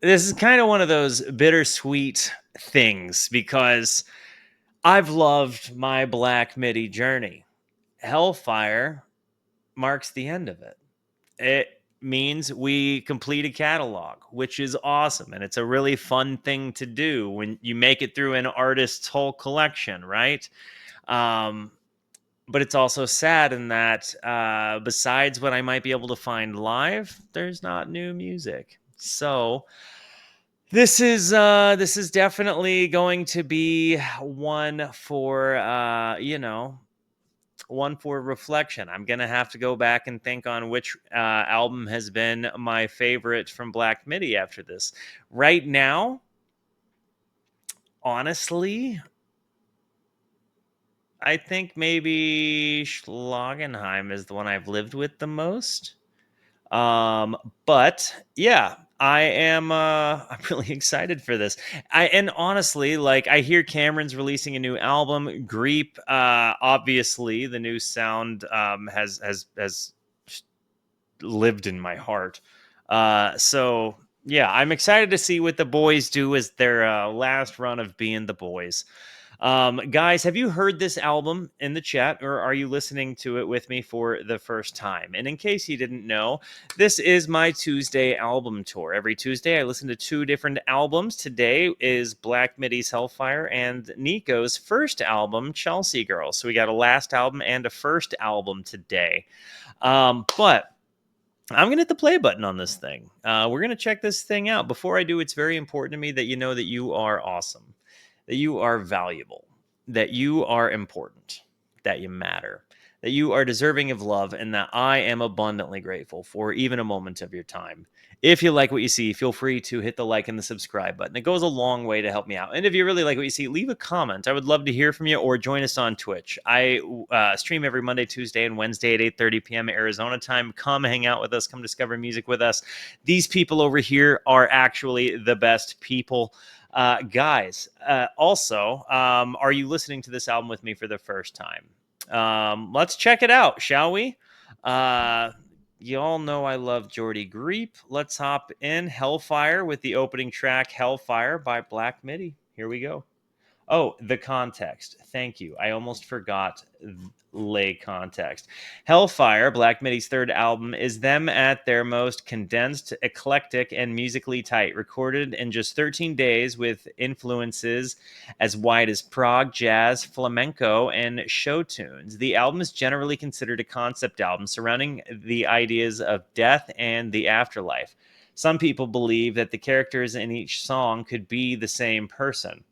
this is kind of one of those bittersweet things because I've loved my Black Midi journey. Hellfire marks the end of it. It means we complete a catalog, which is awesome. And it's a really fun thing to do when you make it through an artist's whole collection, right? Um, but it's also sad in that besides what I might be able to find live, there's not new music. So this is definitely going to be one for one for reflection. I'm gonna have to go back and think on which album has been my favorite from Black Midi after this. Right now, honestly, I think maybe Schlagenheim is the one I've lived with the most. But yeah, I am I'm really excited for this. And honestly, like I hear Cameron's releasing a new album. Greep, obviously, the new sound has lived in my heart. So yeah, I'm excited to see what the boys do as their last run of being the boys. Guys, have you heard this album in the chat, or are you listening to it with me for the first time? And in case you didn't know, this is my Tuesday album tour. Every Tuesday, I listen to 2 different albums. Today is Black Midi's Hellfire and Nico's first album, Chelsea Girl. So we got a last album and a first album today. But I'm going to hit the play button on this thing. We're going to check this thing out. Before I do, it's very important to me that you know that you are awesome, that you are valuable, that you are important, that you matter, that you are deserving of love, and that I am abundantly grateful for even a moment of your time. If you like what you see, feel free to hit the like and the subscribe button. It goes a long way to help me out. And if you really like what you see, leave a comment. I would love to hear from you, or join us on Twitch. I stream every Monday, Tuesday, and Wednesday at 8:30 p.m. Arizona time. Come hang out with us. Come discover music with us. These people over here are actually the best people. Guys, also, are you listening to this album with me for the first time? Let's check it out, shall we? You all know I love Jordy Greep. Let's hop in. Hellfire with the opening track, Hellfire by Black Midi. Here we go. Oh, the context. Thank you. I almost forgot lay context. Hellfire, Black Midi's third album, is them at their most condensed, eclectic, and musically tight. Recorded in just 13 days with influences as wide as prog, jazz, flamenco, and show tunes. The album is generally considered a concept album surrounding the ideas of death and the afterlife. Some people believe that the characters in each song could be the same person.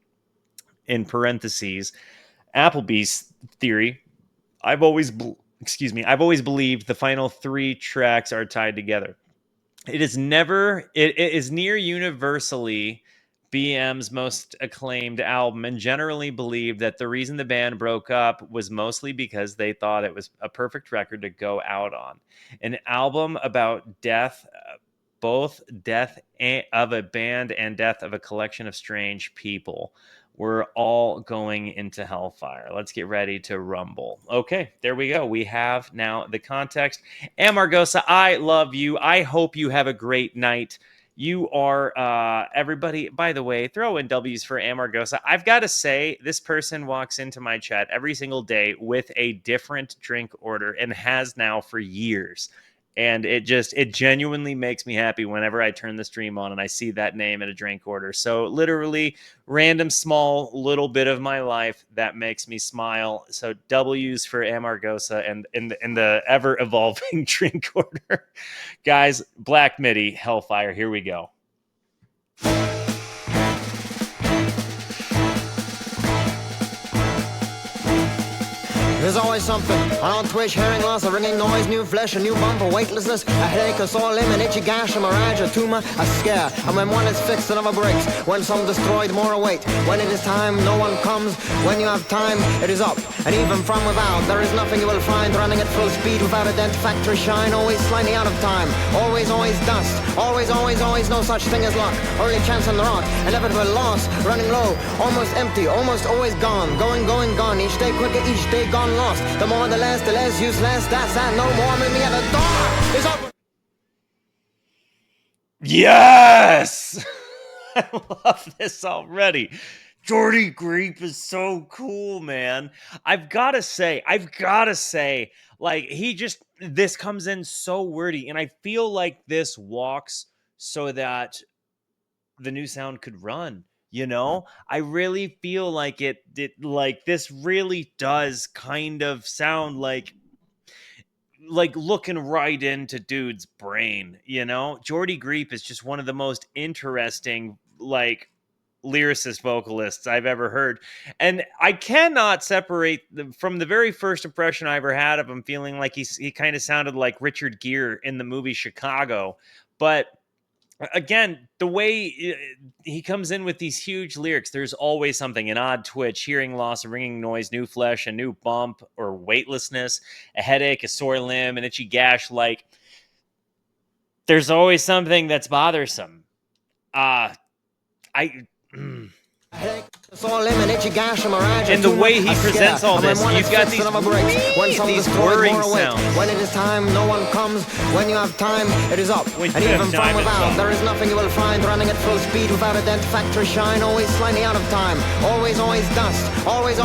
In parentheses, Applebee's theory. I've always believed the final 3 tracks are tied together. It is near universally BM's most acclaimed album, and generally believed that the reason the band broke up was mostly because they thought it was a perfect record to go out on. An album about death, both death of a band and death of a collection of strange people. We're all going into Hellfire. Let's get ready to rumble. Okay, there we go. We have now the context. Amargosa, I love you. I hope you have a great night. You are, everybody, by the way, throw in W's for Amargosa. I've got to say, this person walks into my chat every single day with a different drink order and has now for years. And it genuinely makes me happy whenever I turn the stream on and I see that name in a drink order. So literally random small little bit of my life that makes me smile. So W's for Amargosa and in the ever evolving drink order. Guys, Black Midi, Hellfire, here we go. There's always something. On twitch, hearing loss, a ringing noise, new flesh, a new bumper, weightlessness, a headache, a sore limb, an itchy gash, a mirage, a tumor, a scare. And when one is fixed, another breaks. When some destroyed, more await. When it is time, no one comes. When you have time, it is up. And even from without, there is nothing you will find running at full speed without a dent, factory shine, always sliding out of time. Always dust. Always no such thing as luck. Only chance on the rock. Inevitable loss, running low, almost empty, almost always gone. Going, gone. Each day quicker, each day gone lost. The more, the less useless. That's that. No more. Meet me at the door. It's open. Yes! I love this already. Jordy Greep is so cool, man. I've gotta say, like, this comes in so wordy, and I feel like this walks so that the new sound could run. I really feel like like this really does kind of sound like looking right into dude's brain. Jordy Greep is just one of the most interesting lyricist vocalists I've ever heard. And I cannot separate from the very first impression I ever had of him, feeling like he kind of sounded like Richard Gere in the movie Chicago. But again, the way he comes in with these huge lyrics, there's always something: an odd twitch, hearing loss, a ringing noise, new flesh, a new bump or weightlessness, a headache, a sore limb, an itchy gash. Like, there's always something that's bothersome. I And the way he presents all this, you've got these whirring sounds. When it is time, no one comes. When you have time, it is up. And even from without, there is nothing you will find running at full speed without a dent, factory shine, always slightly out of time. Always dust. Always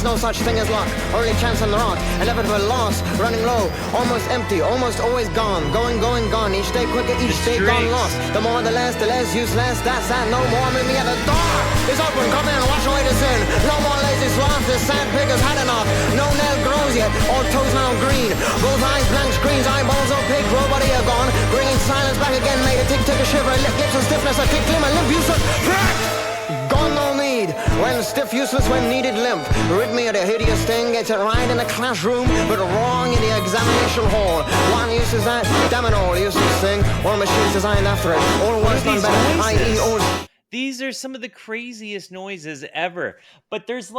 no such thing as luck. Early chance on the rock. Inevitable loss. Running low. Almost empty. Almost always gone. Going, gone. Each day quicker, each day gone lost. The more, the less useless. That's that. No more. Meet me at the door. It's open. Come in. Wash away the sin. No more lazy sloths. The sand pickers had enough. No nail grows yet. All toes now green. Both eyes blank screens. Eyeballs opaque. Robody are gone. Bringing silence back again. Made a tick, take a shiver. Lips and stiffness. A kick, glimmer. Limp, useless. Gone, no need. When stiff, useless, when needed, limp. Rid me of the hideous thing. Gets it right in the classroom, but wrong in the examination hall. One uses that. Damn it all. Useless thing. Or machines designed after it. All worse, none better. I.e. old. These are some of the craziest noises ever. But there's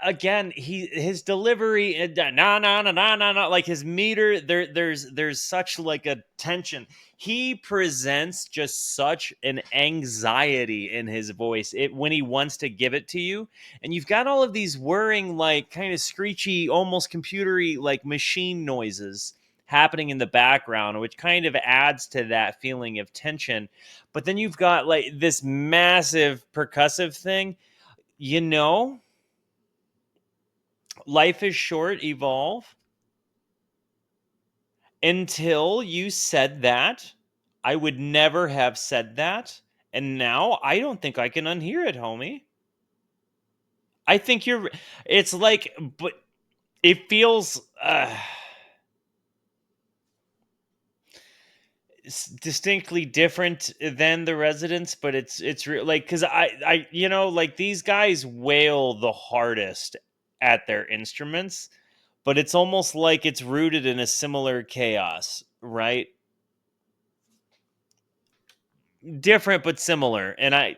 again, his delivery, na, like his meter, there's such like a tension. He presents just such an anxiety in his voice when he wants to give it to you. And you've got all of these whirring, like kind of screechy, almost computery, like machine noises happening in the background, which kind of adds to that feeling of tension. But then you've got like this massive percussive thing. Life is short, evolve. Until you said that, I would never have said that. And now I don't think I can unhear it, homie. I think it's like, but it feels distinctly different than the Residents, but it's like, because I like, these guys wail the hardest at their instruments, but it's almost like it's rooted in a similar chaos, right? Different but similar. And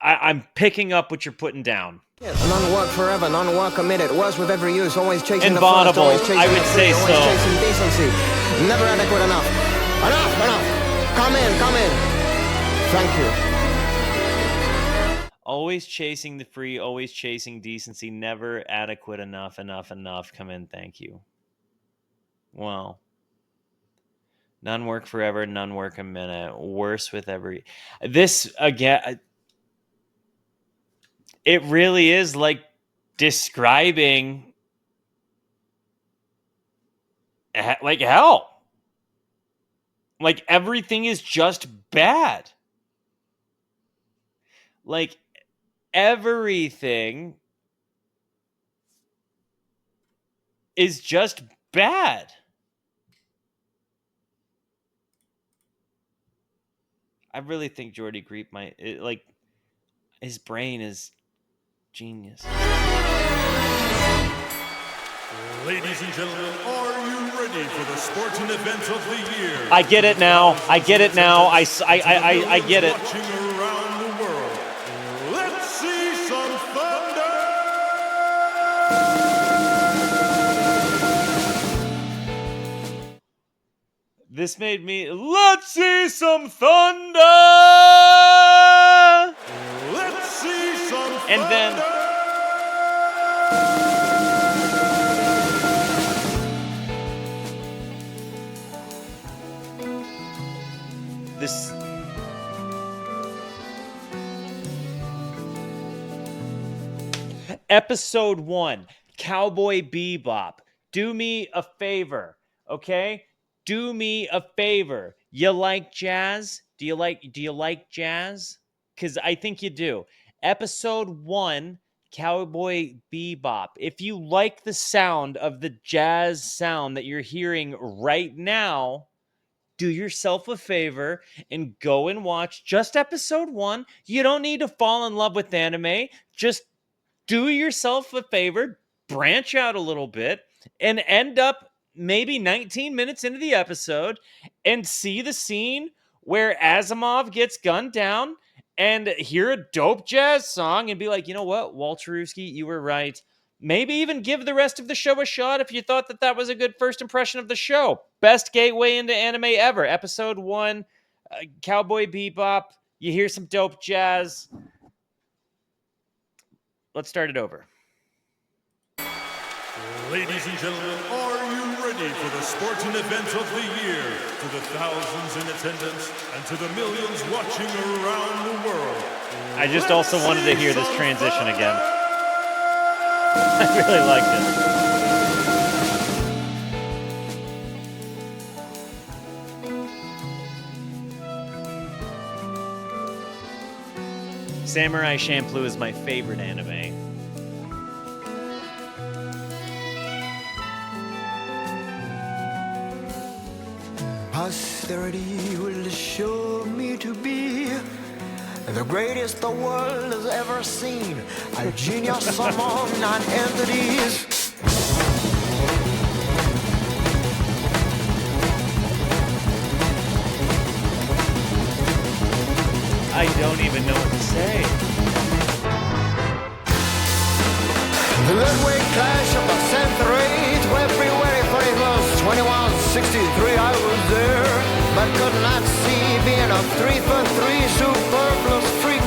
I'm picking up what you're putting down. Yes, none work forever, none work a minute. Worse with every use, always chasing Invaudable, the first, always chasing I would the say free, so. always chasing decency. Never adequate enough. Enough. Come in. Thank you. Always chasing the free, always chasing decency. Never adequate enough. Come in, thank you. Well, none work forever, none work a minute. Worse with every. This again. It really is like describing like hell. Like everything is just bad. Like everything is just bad. I really think Jordy Greep might, like, his brain is genius. Ladies and gentlemen, are you ready for the sporting event of the year? I get it now. I get it. Watching around the world, let's see some thunder! This made me, let's see some thunder! Let's see some thunder! And then the Episode 1, Cowboy Bebop. Do me a favor, okay? Do me a favor. You like jazz? Do you like jazz? Cuz I think you do. Episode 1, Cowboy Bebop. If you like the sound of the jazz sound that you're hearing right now, do yourself a favor and go and watch just episode 1. You don't need to fall in love with anime. Just do yourself a favor, branch out a little bit, and end up maybe 19 minutes into the episode and see the scene where Asimov gets gunned down and hear a dope jazz song and be like, you know what, Walterooski, you were right. Maybe even give the rest of the show a shot if you thought that that was a good first impression of the show. Best gateway into anime ever. Episode 1, Cowboy Bebop. You hear some dope jazz. Let's start it over. Ladies and gentlemen, are you ready for the sporting event of the year? To the thousands in attendance and to the millions watching around the world. I just also wanted to hear this transition again. I really liked it. Samurai Champloo is my favorite anime. Posterity will show me to be the greatest the world has ever seen, a genius among non-entities. I don't even know what to say. The lightweight clash of the century, February 31st, 2163, I was there, but could not see, being a 3'3" superfluous freak,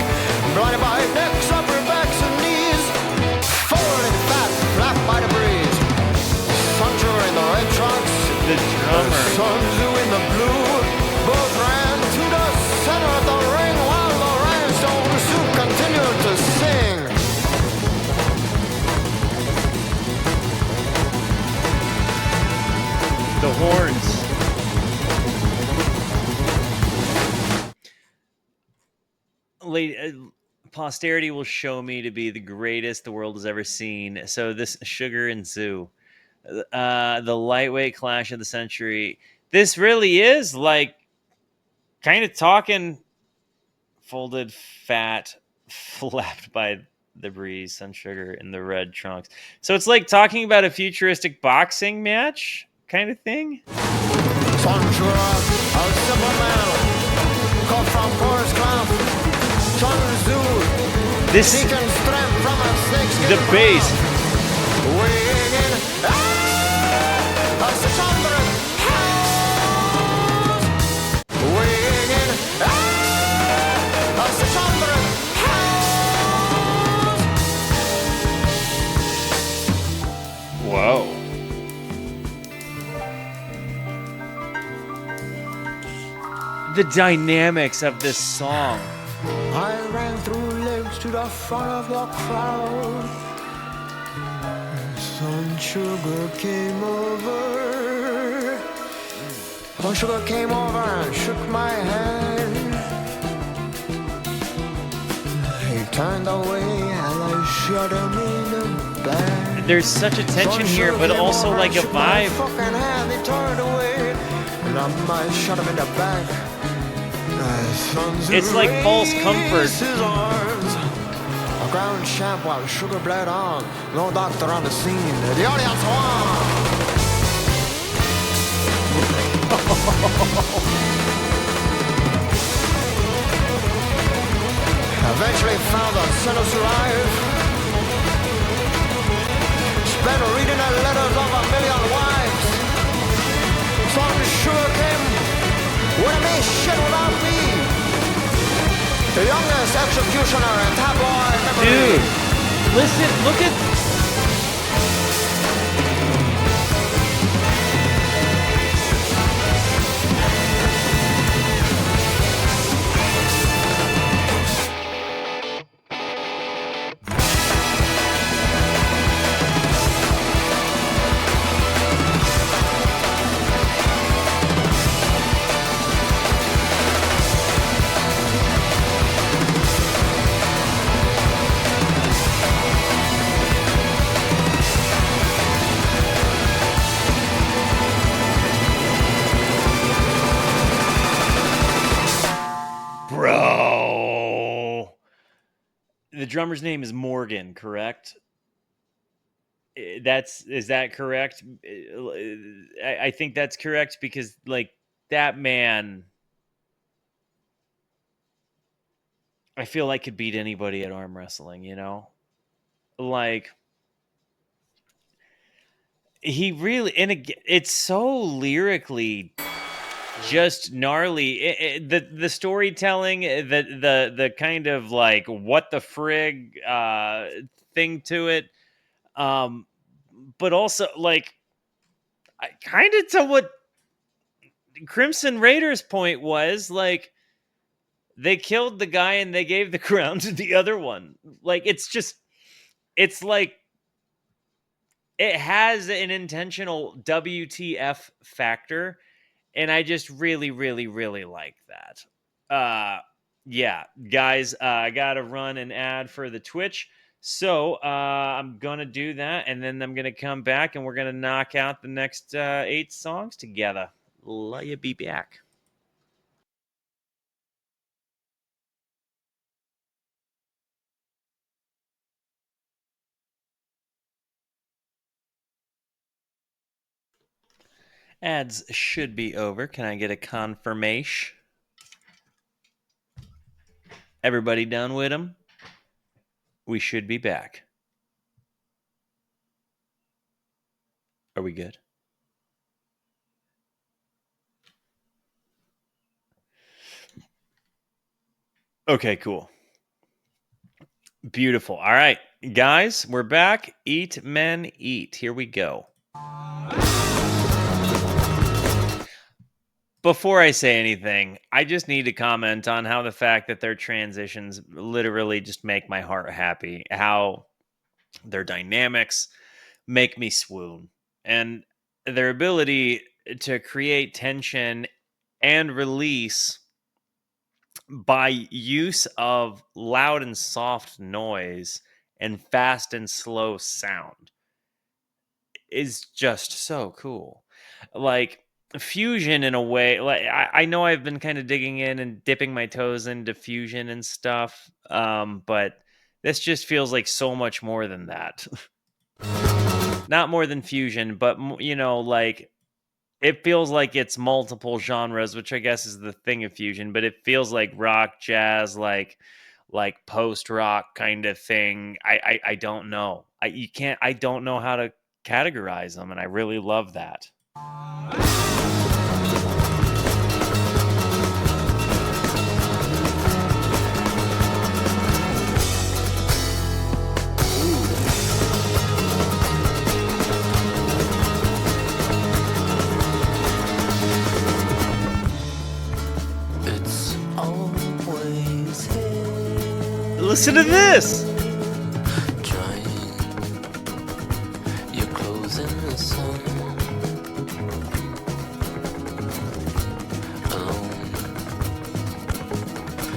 blinded by necks, upper backs, and knees, falling fat, flapped by the breeze. Suncher in the red trunks, The drummer. Sun Tzu in the blue, both ran to the center of the ring while the rhinestone suit continued to sing. The horns. Posterity will show me to be the greatest the world has ever seen. So this Sugar and Zoo, the lightweight clash of the century. This really is like kind of talking folded fat, flapped by the breeze, Sun Sugar in the red trunks. So it's like talking about a futuristic boxing match kind of thing. Sun Sugar, a simple man, come from Forest Cloud. Sun Tzu, This seeking strength from a snakeskin the bass. weighing in, a 600 pounds. Weighing in, a 600 pounds. Whoa. The dynamics of this song. I ran through legs to the front of the crowd. Sun Sugar came over. Sun Sugar came over and shook my hand. He turned away and I shot him in the back. There's such a tension here, but also like a vibe. Fucking hand, he turned away and I might shot him in the back. It's like false comfort. His arms. A ground champ while Sugar bled on. No doctor on the scene. The audience won. Eventually found the sinners alive. Spent reading the letters of 1,000,000 wives. Sun Sugar came. What a man shit without me. The youngest executioner in tabloid memory. Dude, listen, look at... Oh, the drummer's name is Morgan, correct? Is that correct? I think that's correct because like that man, I feel like could beat anybody at arm wrestling. You know, like he really it's so lyrically just gnarly. The storytelling, the kind of like what the frig thing to it, um, but also like kind of to what Crimson Raiders' point was like they killed the guy and they gave the crown to the other one. Like it's like it has an intentional WTF factor, and I just really, really, really like that. Yeah, guys, I gotta run an ad for the Twitch. So I'm gonna do that, and then I'm gonna come back and we're gonna knock out the next 8 songs together. Love you, be back. Ads should be over. Can I get a confirmation? Everybody done with them? We should be back. Are we good? Okay, cool. Beautiful. All right, guys, we're back. Eat, men, eat. Here we go. Before I say anything, I just need to comment on how the fact that their transitions literally just make my heart happy. How their dynamics make me swoon. And their ability to create tension and release by use of loud and soft noise and fast and slow sound is just so cool. Like fusion in a way, like I know I've been kind of digging in and dipping my toes into fusion and stuff, but this just feels like so much more than that. Not more than fusion, but you know, like it feels like it's multiple genres, which I guess is the thing of fusion, but it feels like rock, jazz, like post rock kind of thing. I don't know. I don't know how to categorize them, and I really love that. Listen to this. Your clothes in the sun. Alone.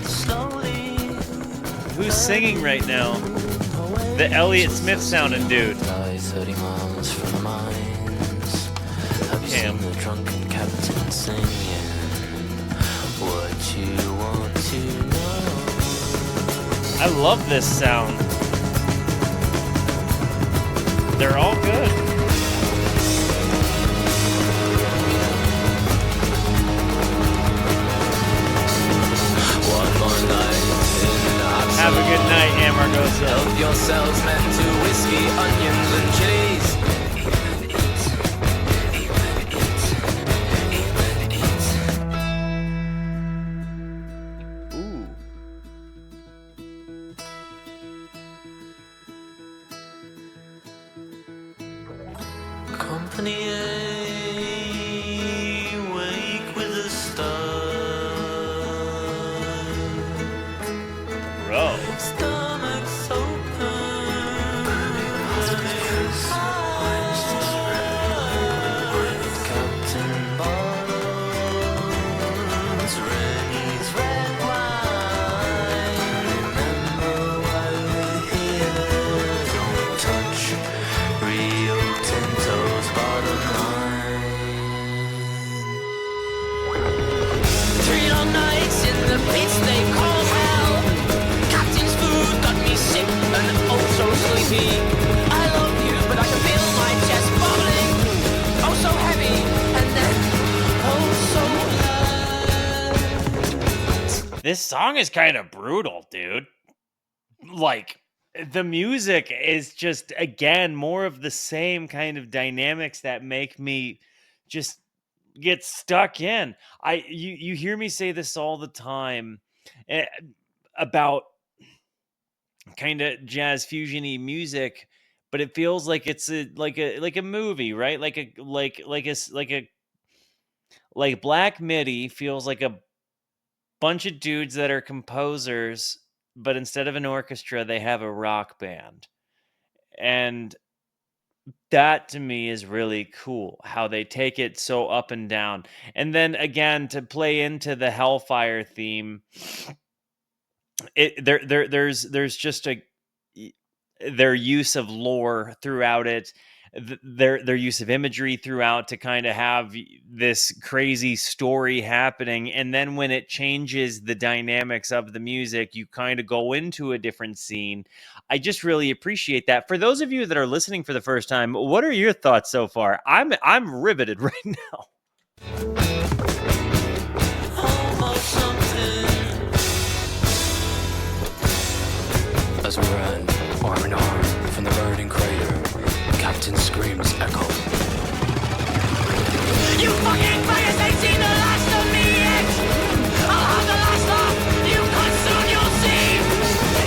Slowly. Who's singing right now? The Elliott Smith sounding dude. 30 miles from the mines. Have you seen the drunken captain singing? What you want to know? I love this sound. They're all good. One more night in Have a good night, Amargosa. Help yourselves, men, to whiskey, onions, and chilies. Company A, wake with a start. Bro. Stomachs open. Captain Bottles, Rennie's red wine. Remember why we're here. Don't touch Rio Tinto's bottom line. 3 long nights in the place they call This song is kind of brutal, dude. Like, the music is just, again, more of the same kind of dynamics that make me just get stuck in. You hear me say this all the time, eh, about kind of jazz fusiony music, but it feels like it's like a movie, right? Like Black Midi feels like a bunch of dudes that are composers, but instead of an orchestra, they have a rock band. And that to me is really cool how they take it so up and down. And then again, to play into the Hellfire theme, there's just their use of lore throughout it, their use of imagery throughout to kind of have this crazy story happening, and then when it changes the dynamics of the music, you kind of go into a different scene. I just really appreciate that. For those of you that are listening for the first time, what are your thoughts so far? I'm riveted right now. As we ran, arm in arm, from the burning crater, Captain screams echo. You fucking faggots ain't seen the last of me yet! I'll have the last laugh, you cunt, soon you'll see!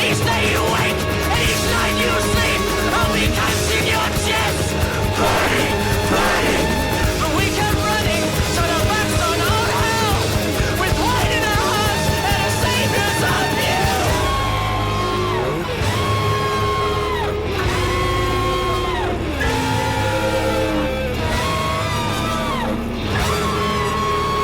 Each day you wake, and each night you sleep, and we can sing your chest! Burning, burning! And we kept running, so the backs on all hell! With light in our hearts, and a savior's of you!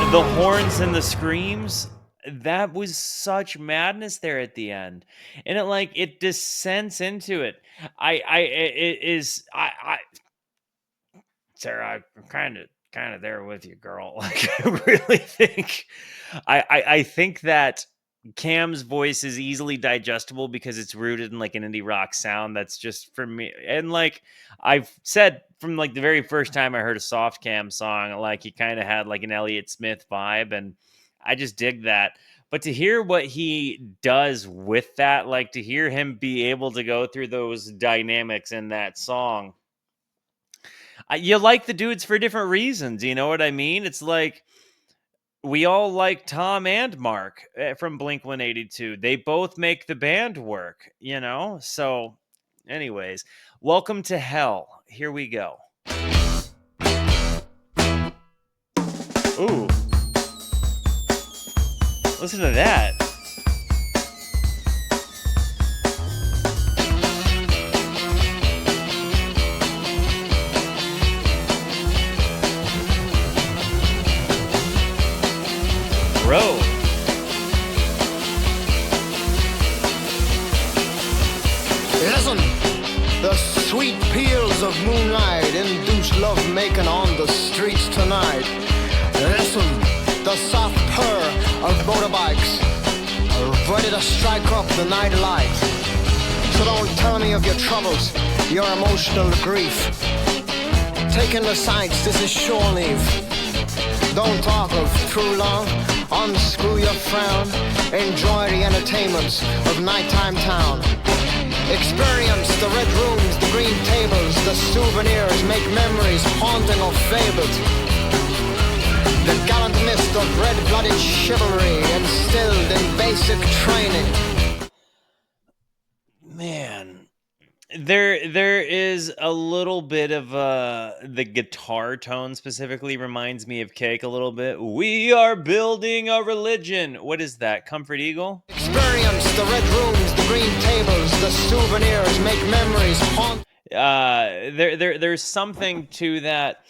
The horns and the screams, that was such madness there at the end, and it descends into it. It is I Sarah, I'm kind of there with you, girl. Like, I really think I think that Cam's voice is easily digestible because it's rooted in like an indie rock sound that's just for me. And like I've said from like the very first time I heard a soft Cam song, like he kind of had like an Elliott Smith vibe, and I just dig that. But to hear what he does with that, like to hear him be able to go through those dynamics in that song, you like the dudes for different reasons. You know what I mean? It's like we all like Tom and Mark from Blink 182. They both make the band work, you know? So, anyways, welcome to hell. Here we go. Ooh. Listen to that. Bro. Listen, the sweet peals of moonlight induce love making on the streets tonight. Listen, the soft purr of motorbikes ready to strike up the night light. So don't tell me of your troubles, your emotional grief. Taking the sights, this is shore leave. Don't talk of true love, unscrew your frown. Enjoy the entertainments of nighttime town. Experience the red rooms, the green tables, the souvenirs, make memories haunting of fables. The gallant mist of red-blooded chivalry instilled in basic training. Man, there is a little bit of the guitar tone specifically reminds me of Cake a little bit. We are building a religion. What is that? Comfort Eagle? Experience the red rooms, the green tables, the souvenirs, make memories haunt. There's something to that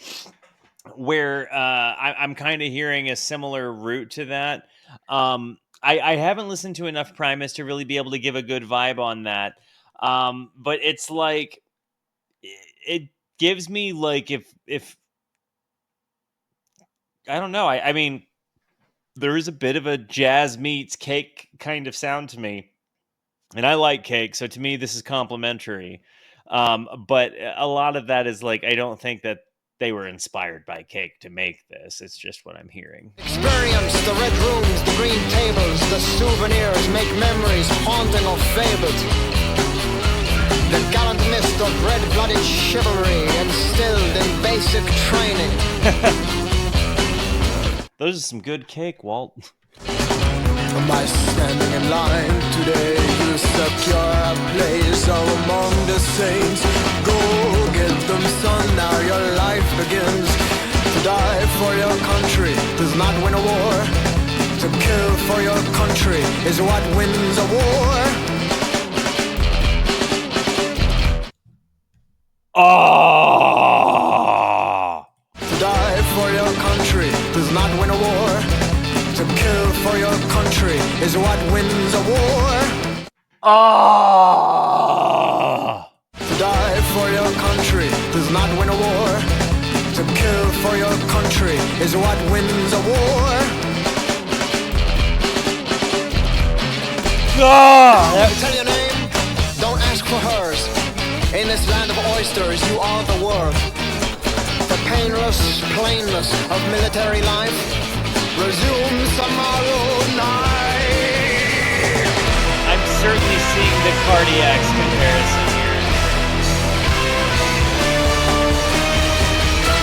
where I'm kind of hearing a similar route to that. I haven't listened to enough Primus to really be able to give a good vibe on that. But it's like it gives me like if I don't know. I mean, there is a bit of a jazz meets Cake kind of sound to me, and I like Cake, so to me this is complimentary. But a lot of that is like I don't think that they were inspired by Cake to make this. It's just what I'm hearing. Experience the red rooms, the green tables, the souvenirs, make memories haunting or fabled. The gallant mist of red-blooded chivalry instilled in basic training. Those are some good Cake, Walt. By standing in line today, you secure a place among the saints. Go get them, son, now your life begins. To die for your country does not win a war. To kill for your country is what wins a war. Oh! To die for your country does not win a war. To kill for your country is what wins a war. Oh! To die for your country does not win a war. To kill for your country is what wins a war. Tell your name, don't ask for hers. In this land of oysters, you are the world. The painless plainness of military life. Resume tomorrow night. I'm certainly seeing the Cardiacs comparison here.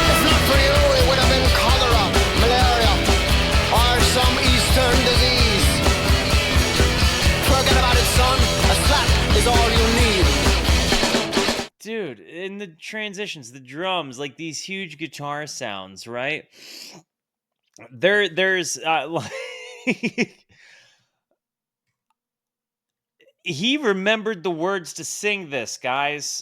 If not for you, it would have been cholera, malaria, or some eastern disease. Forget about it, son. A slap is all you need. Dude, in the transitions, the drums, like these huge guitar sounds, right? There's like he remembered the words to sing this, guys.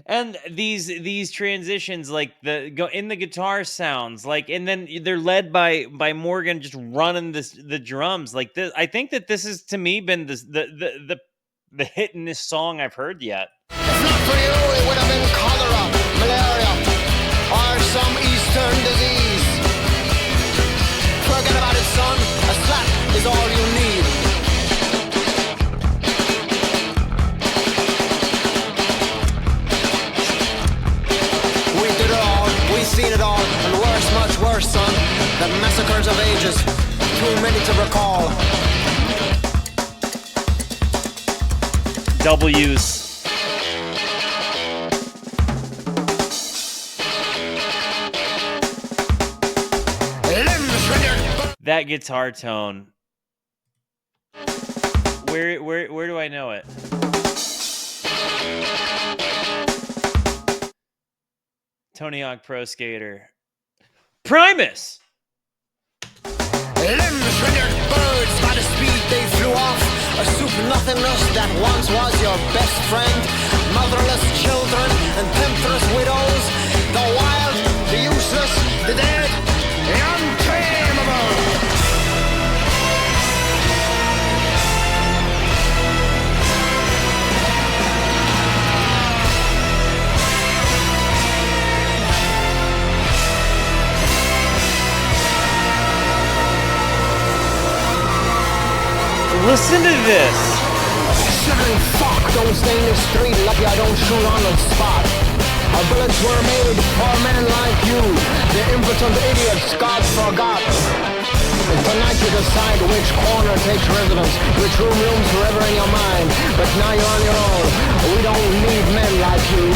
And these transitions, like the guitar sounds, like, and then they're led by Morgan just running the drums like this. I think that this has to me been the hittingest song I've heard yet. If not for you, it would have been cholera, malaria, or some eastern disease. Forget about it, son. A slap is all you need. We did it all, we seen it all, and worse, much worse, son. The massacres of ages, too many to recall. W's. That guitar tone. Where do I know it? Tony Hawk Pro Skater. Primus! Limbs rendered birds by the speed they flew off. A soup nothingness that once was your best friend. Motherless children and temptress widows. The wild, the useless, the dead, the untamable. Listen to this. Shivering fuck, don't stay in the street. Lucky I don't shoot on the spot. Our bullets were made for men like you. The impotent idiots God forgot. And tonight you decide which corner takes residence, which room looms forever in your mind. But now you're on your own. We don't need men like you.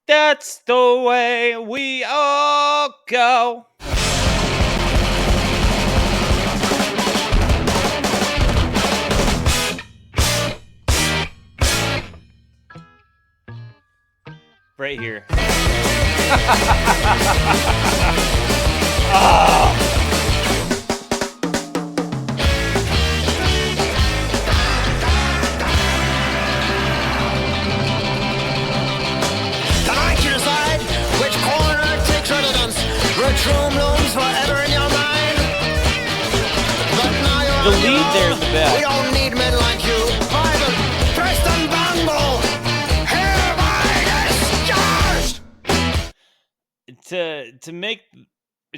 That's the way we all go. Right here. Oh. Which room looms forever in your mind. But now We don't need men like you. Private Preston Bungle, hereby discharged.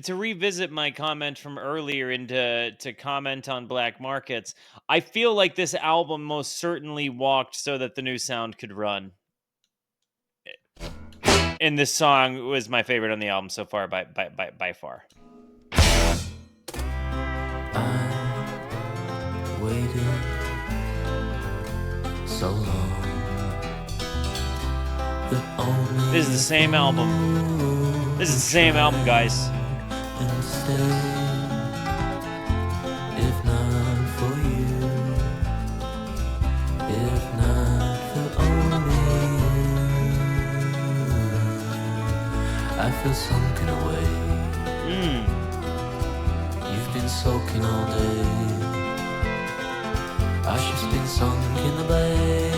To revisit my comment from earlier and to comment on black markets, I feel like this album most certainly walked so that the new sound could run. And this song was my favorite on the album so far by far. I waited so long. This is the same album. This is the same album, guys. Instead, if not for you, if not for only you, I feel sunken away. You've been soaking all day. I've just been sunk in the bay.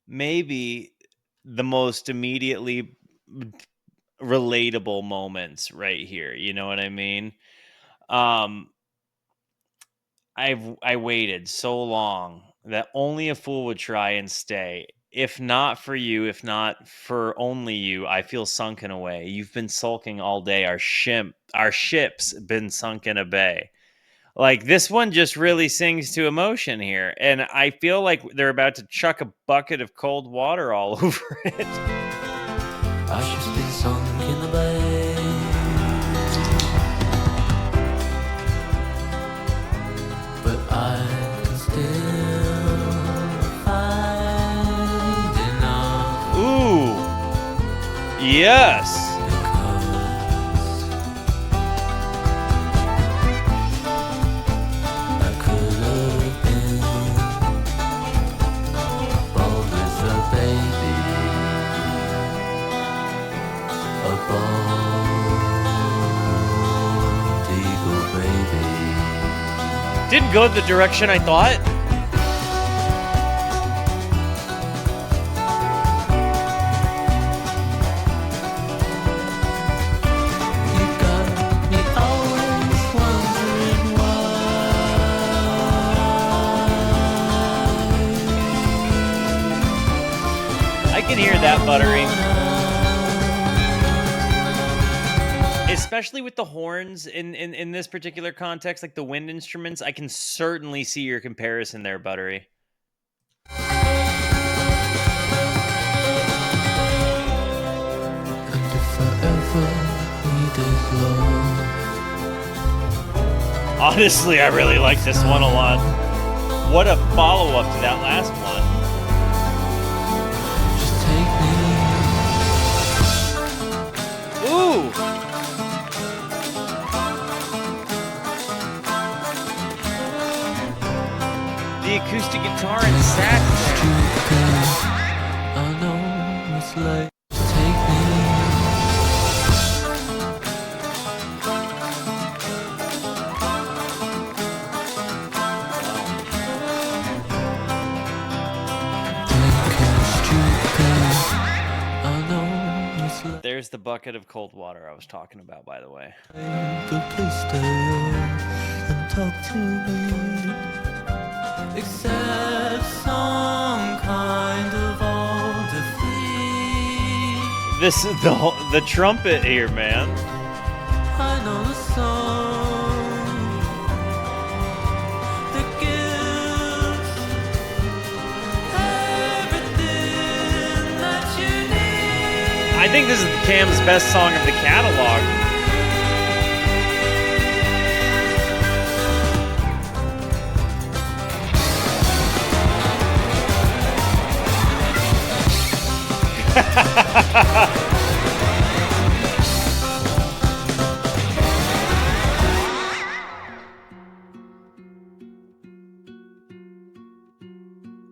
Maybe the most immediately relatable moments right here. You know what I mean? I waited so long that only a fool would try and stay. If not for you, if not for only you, I feel sunken away. You've been sulking all day. Our ship's been sunk in a bay. Like, this one just really sings to emotion here, and I feel like they're about to chuck a bucket of cold water all over it. I just been sunk in the bay. But I can still find enough. Ooh. Yes. I could have been bold with a baby. A bald eagle baby. Didn't go the direction I thought. You got me always wondering why. I can hear that, Buttery. Especially with the horns in this particular context, like the wind instruments, I can certainly see your comparison there, Buttery. And if I ever needed love, Honestly, I really like this one a lot. What a follow-up to that last one. just take me. Ooh! The acoustic guitar and sax there. I know it's late. Just take me. I know it's late. There's the bucket of cold water I was talking about, by the way. But please stay and talk to me. Accept some kind of old defeat. This is the trumpet here, man. I know the song that gives everything that you need. I think this is Cam's best song of the catalog.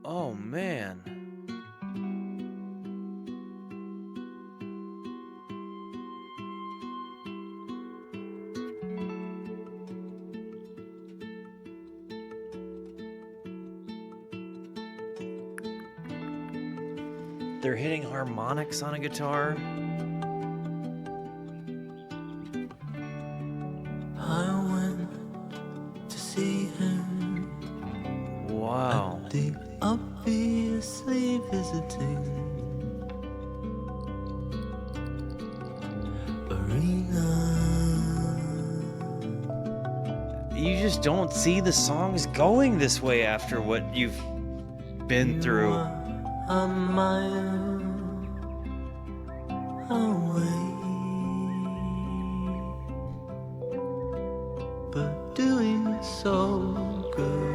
Oh, man. They're hitting harmonics on a guitar. I went You just don't see the songs going this way after what you've been through. A mile away, but doing so good.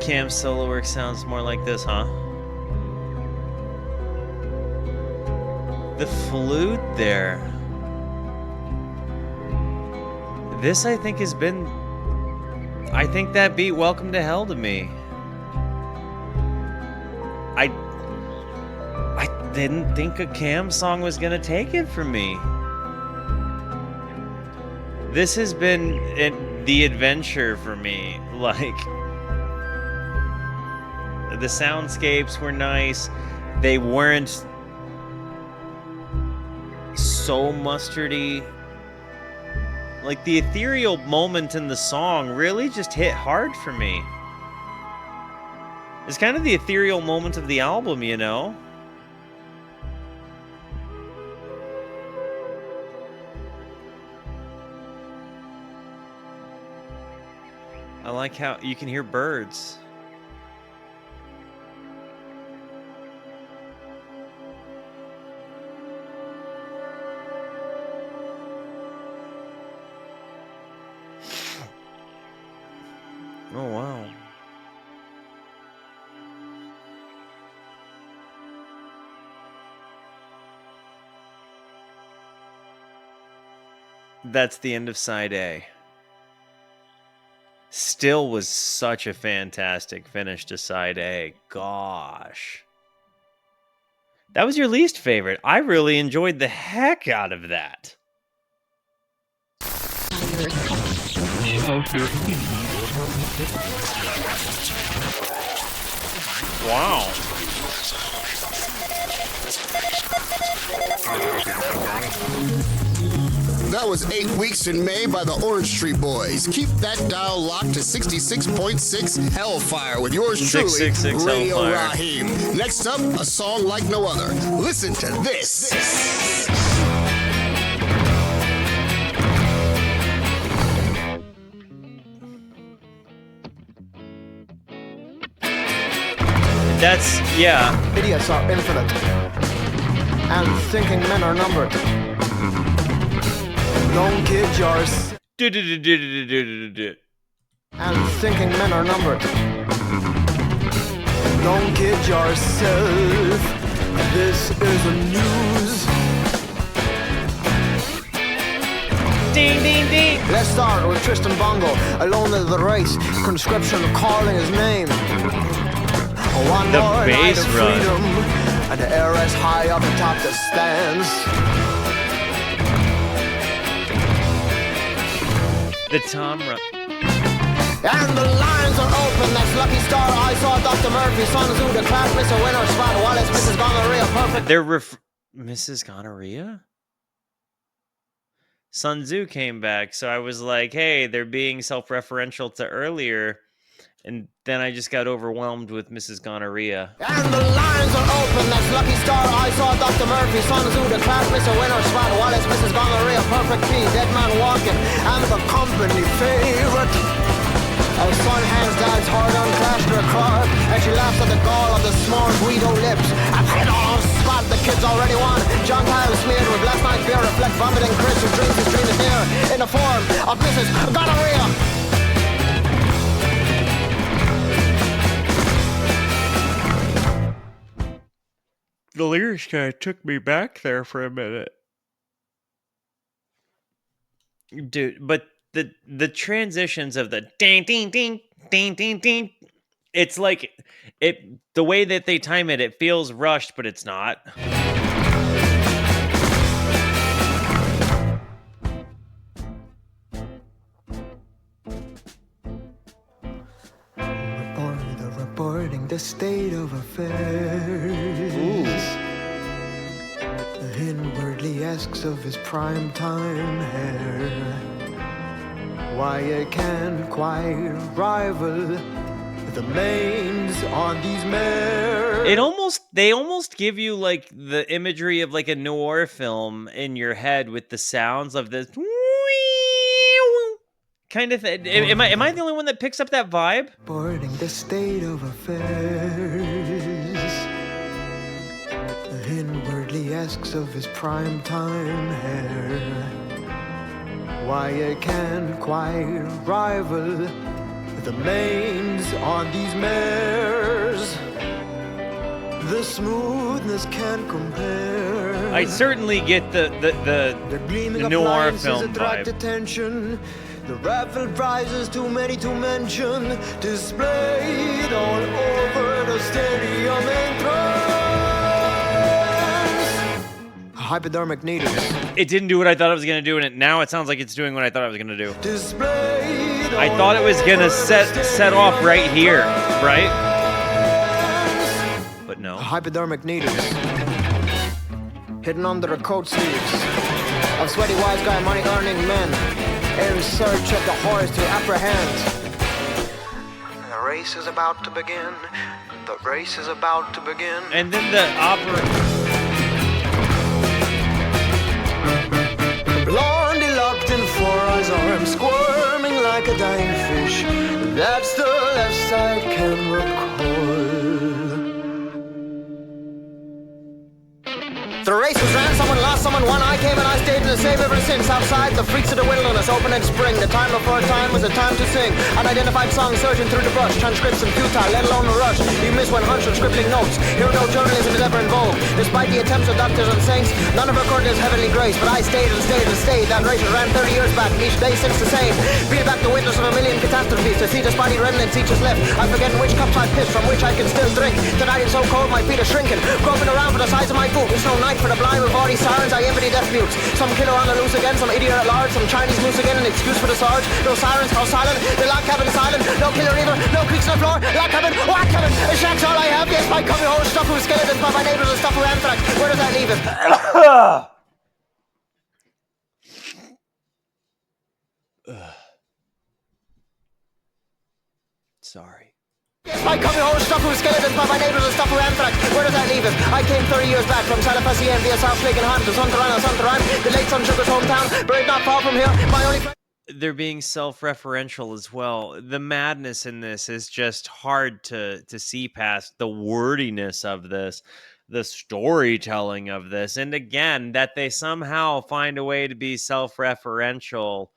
Cam's solo work sounds more like this, huh? The flute there. This, I think, has been... I think that beat Welcome to Hell to me. I didn't think a Cam song was gonna take it from me. This has been the adventure for me. Like, the soundscapes were nice. They weren't so mustardy. Like, the ethereal moment in the song really just hit hard for me. It's kind of the ethereal moment of the album, you know? I like how you can hear birds. Oh, wow. That's the end of side A. Still was such a fantastic finish to side A. Gosh. That was your least favorite. I really enjoyed the heck out of that. Wow. That was 8 Weeks in May by the Orange Street Boys. Keep that dial locked to 66.6 Hellfire with yours truly, 666 Radio Hellfire. Raheem. Next up, a song like no other. Listen to this. That's, yeah. Idiots are infinite, and thinking men are numbered. Don't kid yours, and thinking men are numbered. Don't kid yourself, this is the news. Ding, ding, ding. Let's start with Tristan Bongo, alone of the race, conscription calling his name. One The more bass night of run. freedom, and the air is high up atop the stands. The Tom run. And the lines are open, that's Lucky Star. I saw Dr. Murphy, Sun Tzu, the class, Mr. Winner, Spot, Wallace, Mrs. Gonorrhea, perfect. They're Mrs. Gonorrhea? Sun Tzu came back, so I was like, hey, they're being self-referential to earlier. And then I just got overwhelmed with Mrs. Gonorrhea. And the lines are open, that's Lucky Star. I saw Dr. Murphy, Sun Tzu, the class, Mr. Winner, Spot, Wallace, Mrs. Gonorrhea, perfect P, dead man walking, and the company favorite. Our son hands dad's hard on clash to her car, and she laughs at the gall of the small Guido lips. I've hit on spot, the kids already won. John Kyle smeared with last night's beer, reflect vomiting Chris who drinks his dream of beer in the form of Mrs. Gonorrhea. The lyrics kind of took me back there for a minute. Dude, but the transitions of the ding ding ding ding ding ding, it's like the way that they time it, it feels rushed, but it's not. Reporting the state of affairs. Inwardly asks of his prime time hair why it can't quite rival The manes on these mares. They almost give you like the imagery of like a noir film in your head with the sounds of this kind of thing. Am I the only one that picks up that vibe? Boarding the state of affairs. Inwardly asks of his prime time hair why it can't quite rival the manes on these mares. The smoothness can't compare. I certainly get the gleaming noir appliances film attract vibe. attention. The raffled prizes, too many to mention, displayed all over the stadium entrance. Hypodermic needles. It didn't do what I thought it was going to do, and now it sounds like it's doing what I thought I was going to do. Displayed I thought it was going to set off right here, right? But no. Hypodermic needles. Hidden under the coat sleeves of sweaty wise guy money earning men in search of the horse to apprehend. The race is about to begin. The race is about to begin. And then the opera. Blondie locked in four eyes arms, squirming like a dying fish. That's the less I can recall. The race was ran, someone lost, someone won. I came and I stayed in the same ever since. Outside the freaks of the wilderness, open in spring. The time before time was the time to sing. Unidentified songs surging through the brush. Transcripts and futile, let alone the rush. You miss when hunch and scribbling notes. Here no journalism is ever in vogue. Despite the attempts of doctors and saints, none of recorded his heavenly grace. But I stayed and stayed and stayed. That race was ran 30 years back, each day since the same. Peel back the witness of a million catastrophes. To see the spotty remnants each is left. I'm forgetting which cups I pissed, from which I can still drink. Tonight it's so cold, my feet are shrinking. Groping around for the size of my boot. It's no night for the blind with all these sirens. I envy death mutes. Some killer on the loose again, some idiot at large, some Chinese moose again, an excuse for the sarge. No sirens, no silent, the log cabin silent. No killer either, no creaks on the floor. Log cabin, what cabin? A shack's all I have. Yes, my cubby hole stuff with skeletons, but my neighbors are stuff with anthrax. Where does that leave it? Sorry. Yes, my cubby hole stuff with skeletons, but my neighbors are stuff with anthrax. Where does that leave it? I came 30 years back from Salafasien via South Lakenheim to Suntarine, the late Sun Sugar's hometown, buried not far from here. My only friend. They're being self-referential as well. The madness in this is just hard to see past. The wordiness of this, the storytelling of this, and again, that they somehow find a way to be self-referential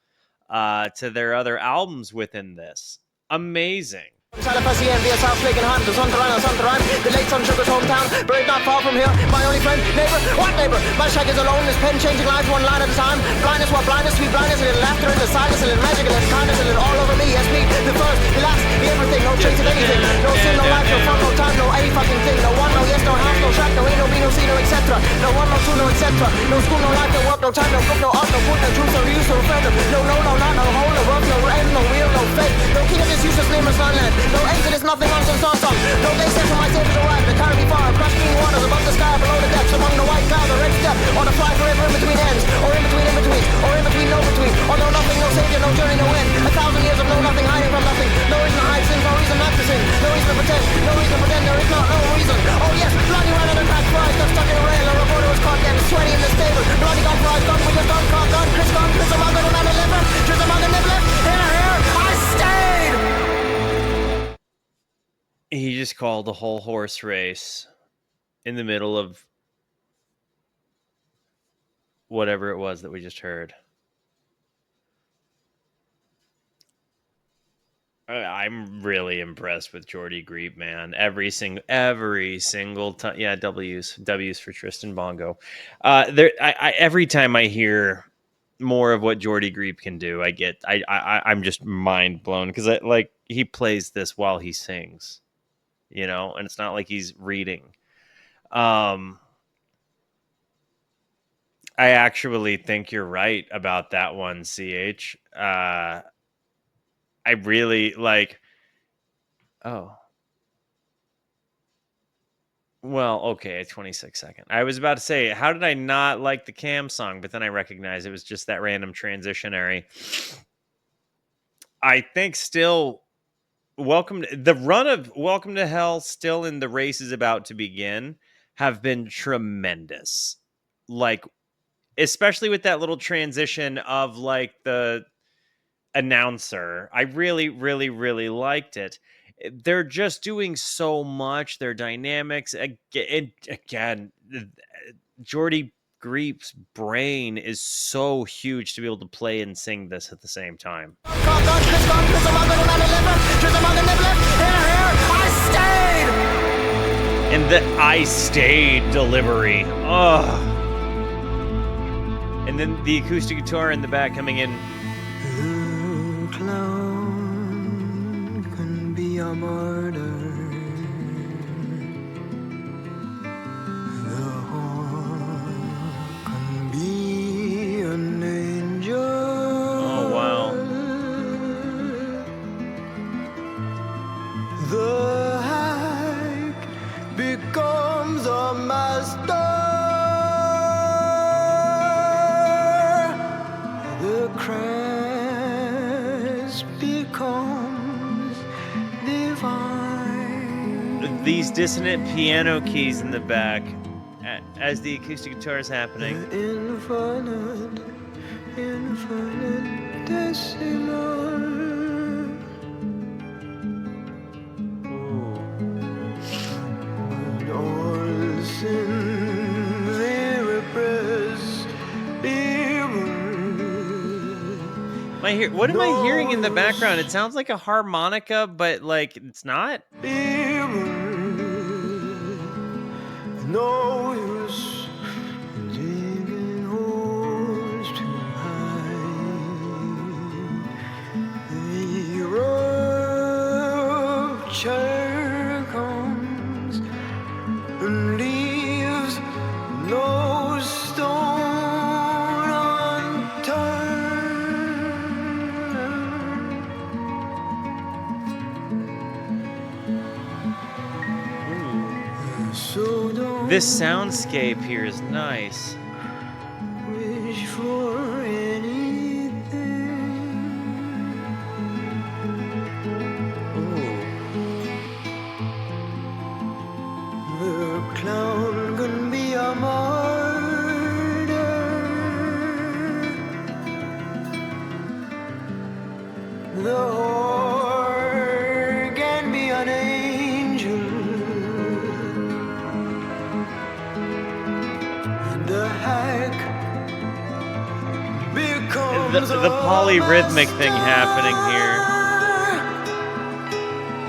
to their other albums within this. Amazing. Salafasien via South Lakenheim to Suntarine, the late Sun Sugar's hometown, buried not far from here. My only friend, neighbor, what neighbor? My shack is alone, his pen changing lives one line at a time. Blindness, what blindness, sweet blindness, a little laughter, a little silence, a little magic, a little kindness, a little all over me. Yes, me, the first, the last, the everything, no trace of anything. No sin, no life, no fun, no time, no any fucking thing. No one, no yes, no house, no shack, no ain't, no me, no see, no etc. No one, no two, no etc. No school, no life, no work, no time, no book, no art, no food, no truth, no use, no friend. No, not, no hole, no work, no end, no wheel, no fate. No king of this useless nameless land. No end to this nothing nonsense awesome. No day set for my saviors arrive. The carry me far across green waters, above the sky, below the depths, among the white clouds, the red step, or the fly forever in between ends, or in between, or in between, no between. Or no nothing, no savior, no journey, no end. 1,000 years of no nothing, hiding from nothing. No reason to hide sins, no reason not to sin. No reason to pretend, no reason to pretend, there is no reason. Oh yes, bloody ran out of track, fries, got stuck in a rail. A reporter was caught getting sweaty in the stable. Bloody got fries, gone with your gun, caught gun, Chris gone, Chris among the man and liver, Chris among the nib left. Here, I stayed. He just called a whole horse race in the middle of whatever it was that we just heard. I'm really impressed with Jordy Griep, man. Every single time. Yeah, W's for Tristan Bongo. Every time I hear more of what Jordy Griep can do, I'm just mind blown because he plays this while he sings. You know, and it's not like he's reading. I actually think you're right about that one, CH. I really like. Oh. Well, okay, 26 second. I was about to say, how did I not like the Cam song? But then I recognized it was just that random transitionary. I think still the run of Welcome to Hell still in the race is about to begin have been tremendous. Like, especially with that little transition of like the announcer. I really, really, really liked it. They're just doing so much. Their dynamics again. Jordy Greep's brain is so huge to be able to play and sing this at the same time. And the I stayed delivery. Oh. And then the acoustic guitar in the back coming in. The clown can be a martyr. The hawk can be an angel. Oh, wow. The hack becomes a master. The Christ becomes divine. These dissonant piano keys in the back as the acoustic guitar is happening. Infinite decimal. All sins irrepressible. What am I hearing in the background? It sounds like a harmonica, but like it's not. No use digging holes too high. The rupture comes and leaves no stone unturned. So don't This soundscape here is nice. wish for anything. The clown can be a martyr. The whore can be an angel. The hack becomes The polyrhythmic thing happening here.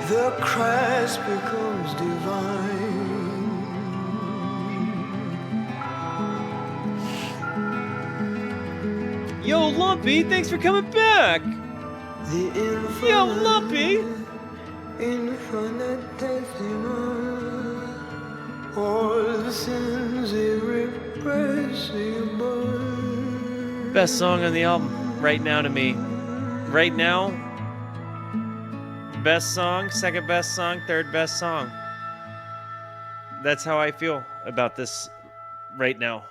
The Christ becomes divine. Yo, Lumpy, thanks for coming back. The infinite, Yo, Lumpy. infinitesimal. All sins irrepressible. Best song on the album right now to me. Right now, best song, second best song, third best song. That's how I feel about this right now.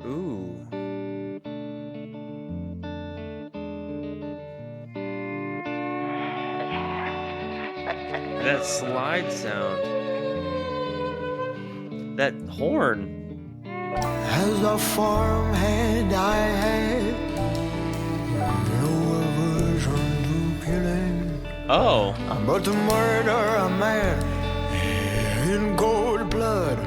Ooh. That slide sound. That horn. As a farmhand I had no aversion to killing, Oh. but to murder a man in cold blood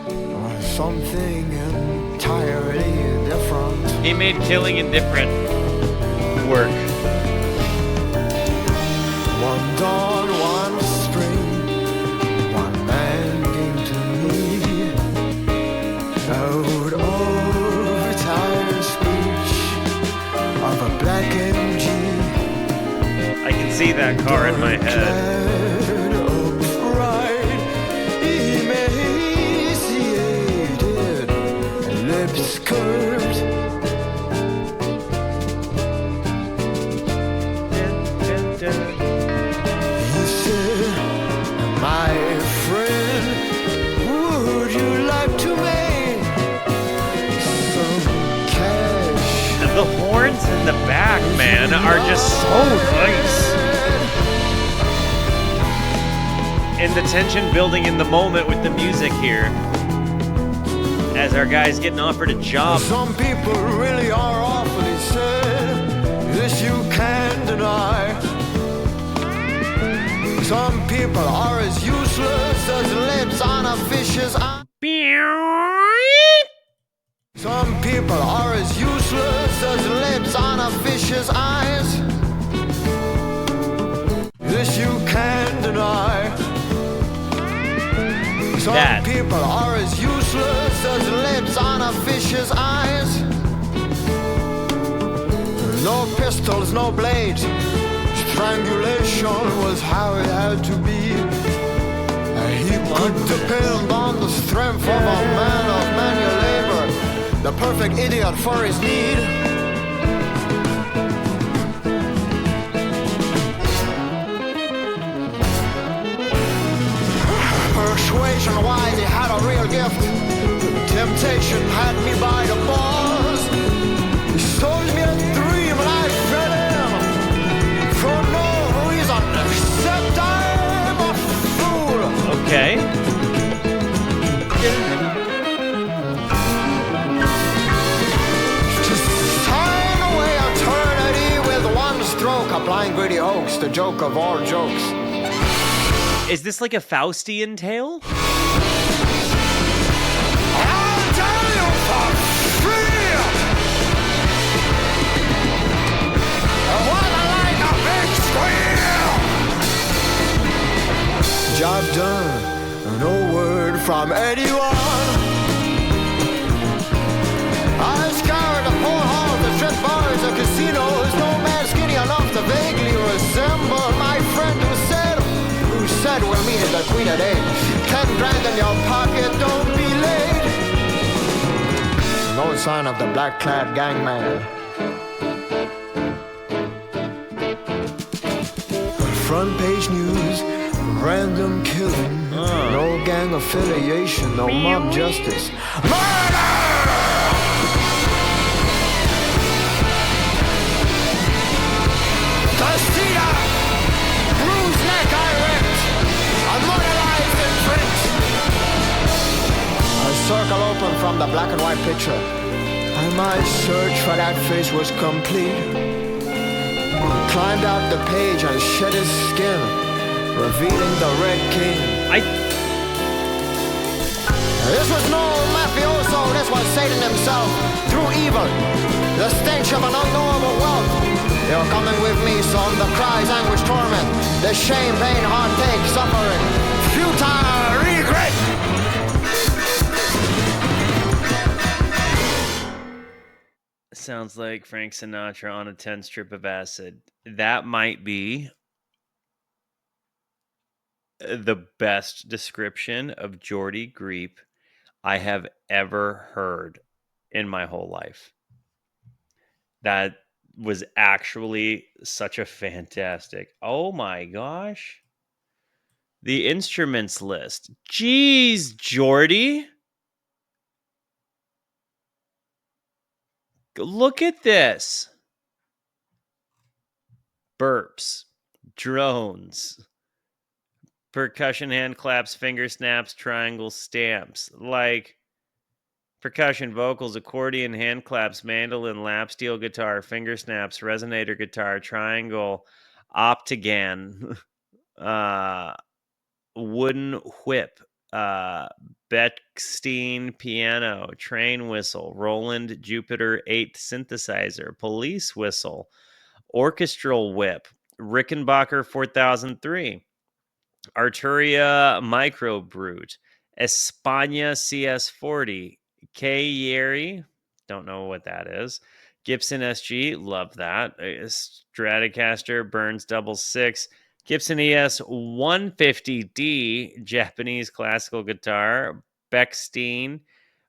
was something entirely different. He made killing indifferent work. One dawn, one spring, one man came to me out of tired speech of a black MG. I can see that car in my head. Clad upright, emaciated, lips curved. He said, my friend, would you like to make some cash? The The horns in the back, man, are just so nice. And the tension building in the moment with the music here. As our guy's getting offered a job. Some people really are awfully sad. This you can't deny. Some people are as useless as lips on a fish's eye. Some people are as useless as lips on a fish's eyes. This you can't deny. Some people are as useless as lips on a fish's eyes. No pistols, no blades. Strangulation was how it had to be. He could depend on the strength of a man of manual labor, the perfect idiot for his need. Persuasion-wise, he had a real gift. Temptation had me by the balls. He sold me a dream and I fell in for no reason except I'm a fool. Okay. To sign away eternity with one stroke, a blind gritty hoax, the joke of all jokes. Is this like a Faustian tale? I'll tell you for free. What I like a big squeal. Job done, no word from anyone. I scoured the poor halls, the strip bars, the casinos. No man skinny enough to vaguely resemble my friend who said we'll meet at the Queen of Day. 10 grand in your pocket, don't be late. No sign of the black-clad gangman. Front page news, random killing. No gang affiliation, no mob justice. Murder! Casita! Bruised neck I ripped. Immortalized in print. A circle open from the black and white picture, and my search for that face was complete. Climbed out the page and shed his skin, revealing the Red King. This was no mafioso, this was Satan himself, through evil, the stench of an unknowable wealth. You're coming with me, son, the cries, anguish, torment, the shame, pain, heartache, suffering, futile regret. Sounds like Frank Sinatra on a 10 strip of acid. That might be the best description of Geordie Greep I have ever heard in my whole life. That was actually such a fantastic. Oh my gosh. The instruments list. Jeez, Geordie. Look at this. Burps, drones, percussion hand claps, finger snaps, triangle stamps. Like percussion, vocals, accordion, hand claps, mandolin, lap steel guitar, finger snaps, resonator guitar, triangle, optigan, wooden whip, Bechstein piano, train whistle, Roland Jupiter 8 synthesizer, police whistle, orchestral whip, Rickenbacker 4003, Arturia Micro Brute, España CS40, K Yeri, don't know what that is, Gibson SG, love that, Stratocaster Burns 66, Gibson ES 150D, Japanese classical guitar, Bechstein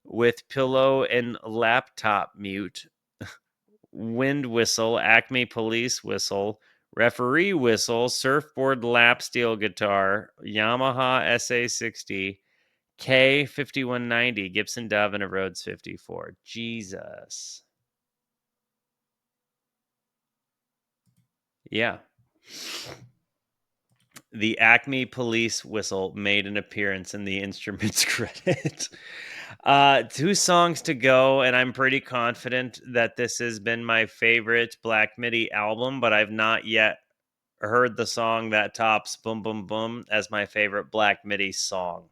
with pillow and laptop mute, wind whistle, Acme police whistle, referee whistle, surfboard lap steel guitar, Yamaha SA60, K5190, Gibson Dove, and a Rhodes 54. Jesus. Yeah. The Acme police whistle made an appearance in the instruments credit. 2 songs to go, and I'm pretty confident that this has been my favorite Black Midi album, but I've not yet heard the song that tops Boom Boom Boom as my favorite Black Midi song.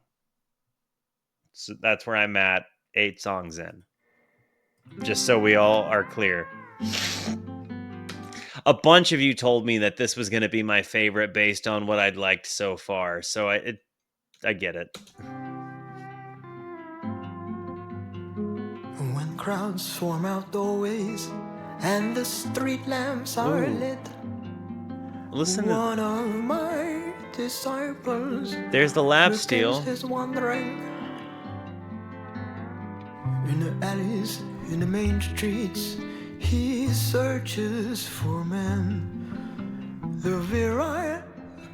So that's where I'm at, 8 songs in. Just so we all are clear. A bunch of you told me that this was going to be my favorite based on what I'd liked so far, so I get it. When crowds swarm out doorways and the street lamps are Ooh. lit, Listen to one of my disciples there's the lap begins steel. his wandering in the alleys, in the main streets. He searches for men, the virile,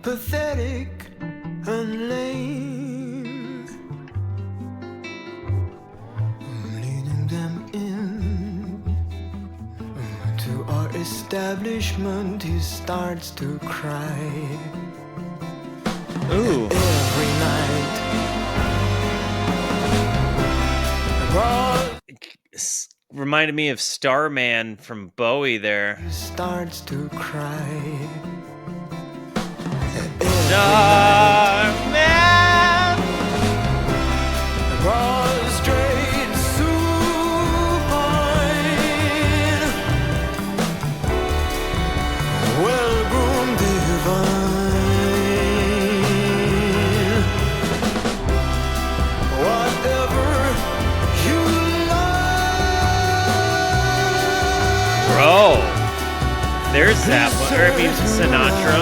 pathetic, and lame, leading them in to our establishment. He starts to cry. Ooh. Every night. Reminded me of Starman from Bowie there. He starts to cry. Starman! Prostrate supine, well-groomed divine, whatever you like. Bro. There's that one. Or I mean, Sinatra.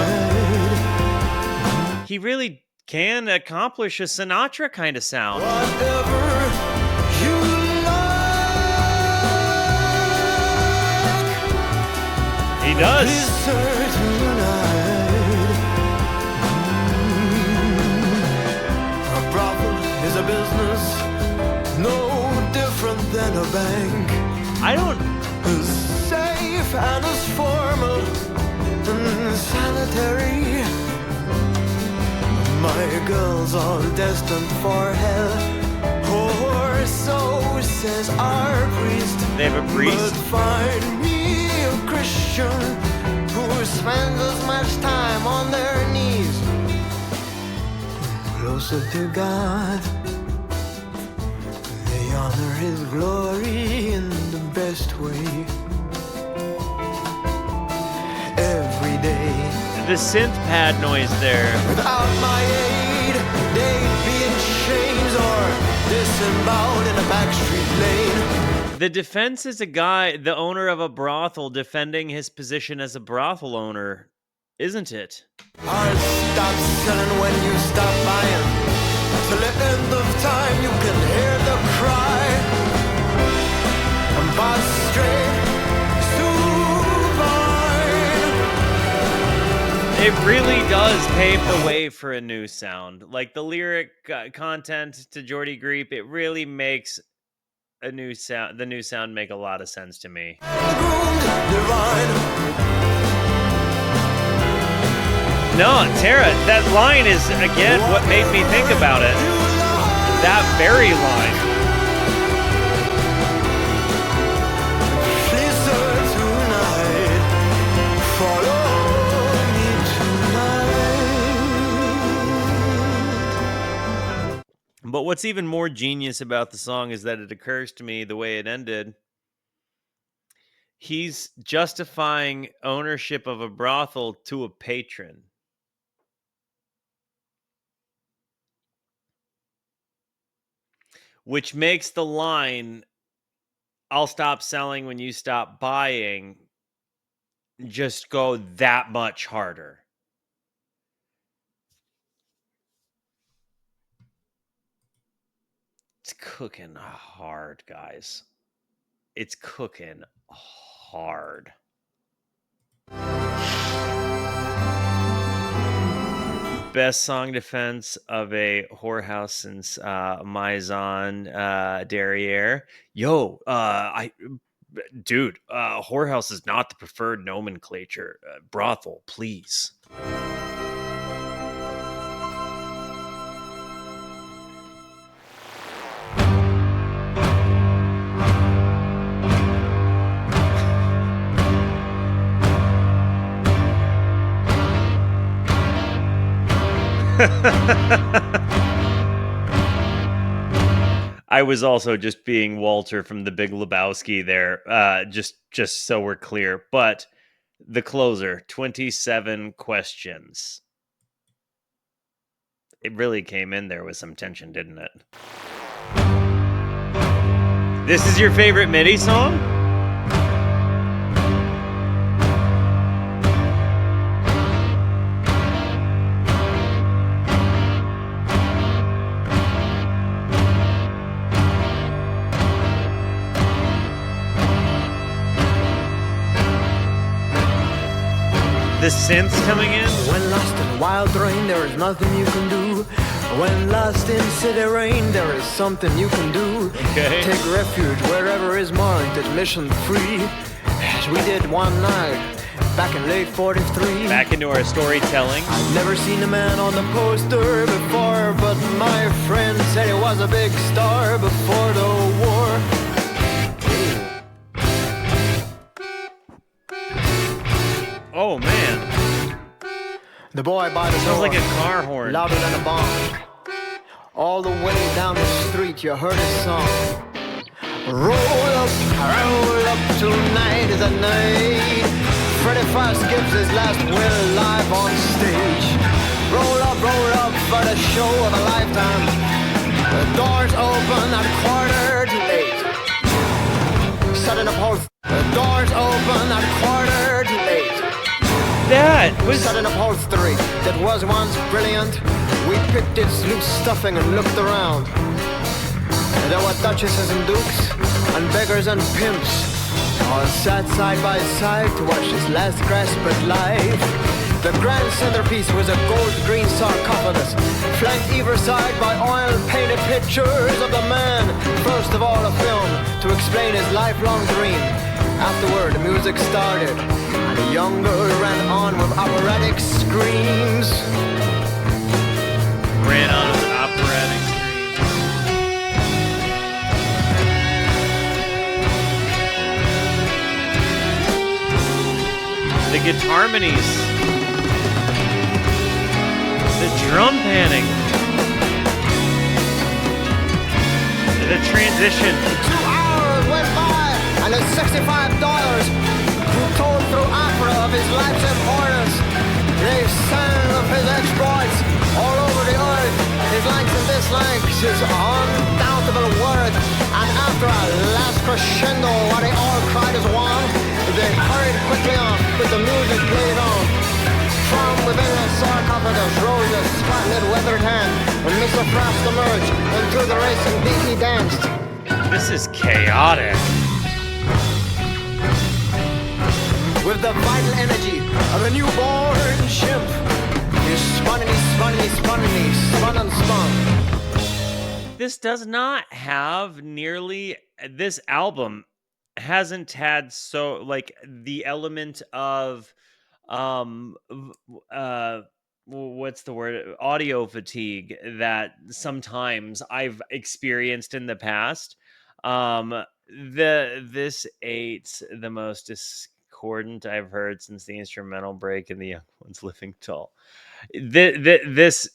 He really can accomplish a Sinatra kind of sound. Whatever you like. He does. This certain night. A brothel is a business no different than a bank. I don't. As safe and as formal and sanitary. My girls all destined for hell, or so says our priest. They have a priest? But find me a Christian who spends as much time on their knees, closer to God. They honor His glory in the best way. Every day. The synth pad noise there. Without my aid, they'd be in chains or disemboweled in a backstreet lane. The defense is a guy, the owner of a brothel, defending his position as a brothel owner, isn't it? I'll stop selling when you stop buying. Till the end of time, you can hear the cry. I'm prostrate supine. It really does pave the way for a new sound. Like the lyric content to Jordy Greep, it really makes a new sound. The new sound make a lot of sense to me. No, Tara, that line is again what made me think about it. That very line. But what's even more genius about the song is that it occurs to me the way it ended. He's justifying ownership of a brothel to a patron. Which makes the line, I'll stop selling when you stop buying, just go that much harder. It's cooking hard, guys. It's cooking hard. Best song defense of a whorehouse since Maison Derriere. Yo, dude, whorehouse is not the preferred nomenclature. Brothel, please. I was also just being Walter from The Big Lebowski there, just so we're clear. But the closer, 27 questions. It really came in there with some tension, didn't it? This is your favorite Midi song? The synths coming in. When lost in wild rain, there is nothing you can do. When lost in city rain, there is something you can do. Okay. Take refuge wherever is marked admission free, as we did one night back in late 43. Back into our storytelling. I've never seen a man on the poster before, but my friend said he was a big star before the war. Oh man, The boy by the sounds door, like a car horn. louder than a bomb. All the way down the street, you heard his song. Roll up, tonight is a night. Freddie Fast gives his last will live on stage. Roll up for the show of a lifetime. The doors open at 7:45. Setting up hold. The doors open at 7:45. That was Sudden upholstery that was once brilliant. We picked its loose stuffing and looked around. There were duchesses and dukes, and beggars and pimps, all sat side by side to watch this last grasp at life. The grand centerpiece was a gold green sarcophagus, flanked either side by oil-painted pictures of the man, first of all a film, to explain his lifelong dream. Afterward, the music started, and the young girl ran on with operatic screams. ran on with operatic screams. The guitar harmonies. The drum panning. The transition. 2 hours went by, and the $65 who told through opera of his life's importance. They sang of his exploits all over the earth, his likes and dislikes, his undountable worth. And after a last crescendo, while they all cried as one, they hurried quickly on with the music played on. From within the sarcophagus rose a spotlit weathered hand, and Mr. Frost emerged, and through the racing beat he danced. This is chaotic. With the vital energy of a newborn chimp, he spun and he spun and he spun and he spun and spun. This does not have nearly, this album hasn't had so, like, the element of what's the word, audio fatigue that sometimes I've experienced in the past. This ain't the most discordant I've heard since the instrumental break in The Young Ones Living Tall. This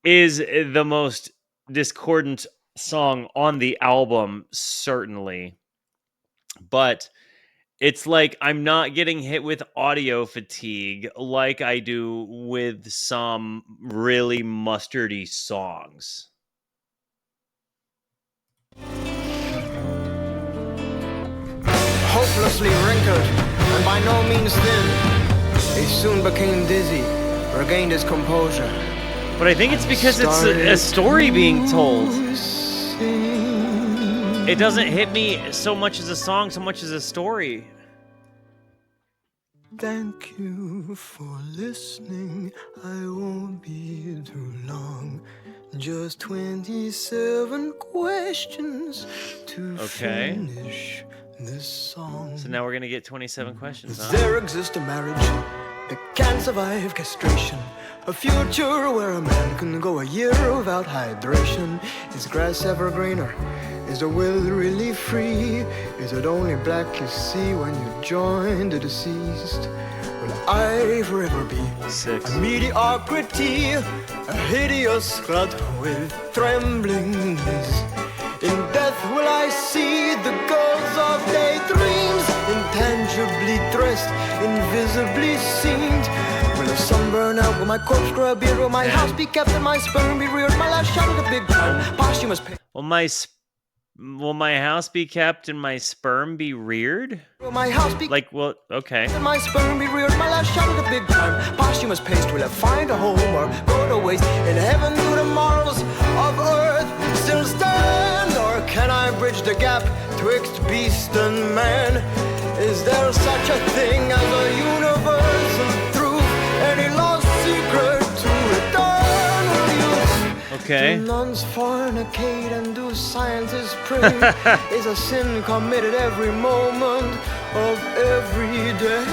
is the most discordant song on the album, certainly, but it's like I'm not getting hit with audio fatigue like I do with some really mustardy songs. Hopelessly wrinkled and by no means thin, he soon became dizzy, regained his composure. But I think it's because it's a story being told. It doesn't hit me so much as a song, so much as a story. Thank you for listening. I won't be too long. Just 27 questions to Okay. finish this song. So now we're going to get 27 questions, Does huh? there exist a marriage that can survive castration? A future where a man can go a year without hydration? Is grass ever greener? Is the will really free? Is it only black you see when you join the deceased? Will I forever be 6. a mediocrity, a hideous clod with trembling knees? In death will I see the girls of daydreams, intangibly dressed, invisibly seen. Will the sun burn out? Will my corpse grow a beard? Will my house be kept and my sperm be reared? My last shot at the big time, posthumous pain. Will my house be kept and my sperm be reared? Will my house be Like, well, okay. and my sperm be reared? My last shot at the big time, posthumous paste. Will I find a home or go to waste? In heaven do the marvels of earth still stand? Or can I bridge the gap twixt beast and man? Is there such a thing as a universal truth? Any lost secret to eternal youth? Okay. Do nuns fornicate and do scientists pray? Is a sin committed every moment of every day?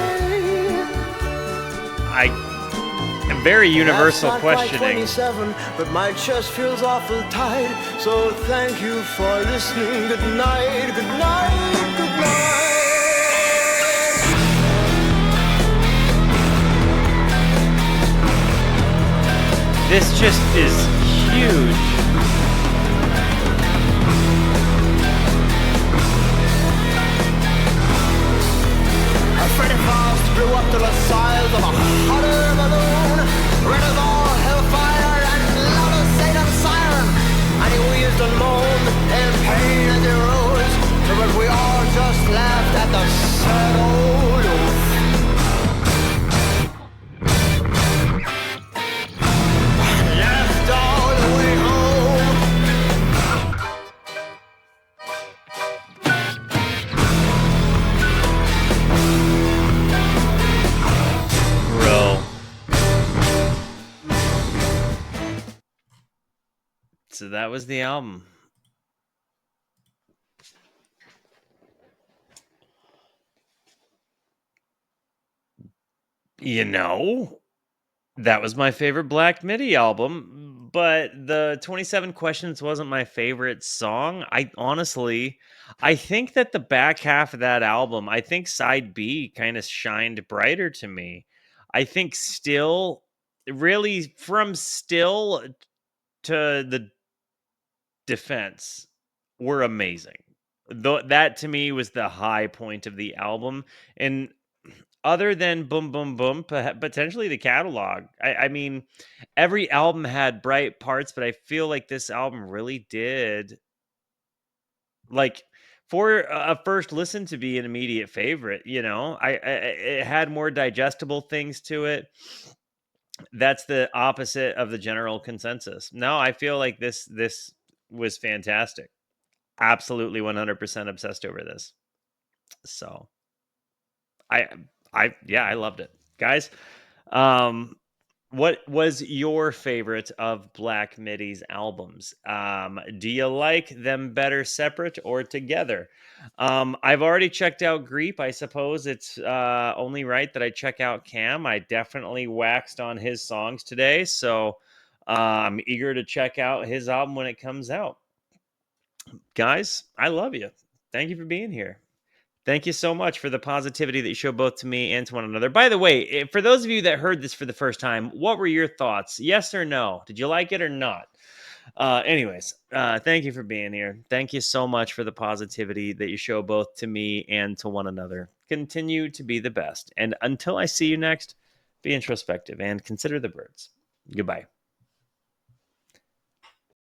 A very universal That's not quite questioning. 27, but my chest feels awful tight. So thank you for listening. Good night, good night, good night. This just is huge. Freddy Frost blew up to the size of a hot air balloon. Red as all hellfire and loud as Satan's siren. And he wheezed and moaned in pain as he rose. But we all just laughed at the sad old oaf. Laughed all the way home. Bro. So that was the album. You know, that was my favorite Black Midi album, but the 27 Questions wasn't my favorite song. I think that the back half of that album, I think side B kind of shined brighter to me. I think Still, really from Still to the Defense were amazing. That to me was the high point of the album. And other than Boom Boom Boom, potentially the catalog. I mean, every album had bright parts, but I feel like this album really did, like, for a first listen to be an immediate favorite. You know, it had more digestible things to it. That's the opposite of the general consensus. No, I feel like this was fantastic. Absolutely 100% obsessed over this. So I I loved it. Guys, what was your favorite of Black Midi's albums? Do you like them better separate or together? I've already checked out Greep. I suppose it's only right that I check out Cam. I definitely waxed on his songs today, so I'm eager to check out his album when it comes out. Guys, I love you. Thank you for being here. Thank you so much for the positivity that you show both to me and to one another. By the way, for those of you that heard this for the first time, what were your thoughts? Yes or no? Did you like it or not? Anyways, thank you for being here. Thank you so much for the positivity that you show both to me and to one another. Continue to be the best. And until I see you next, be introspective and consider the birds. Goodbye.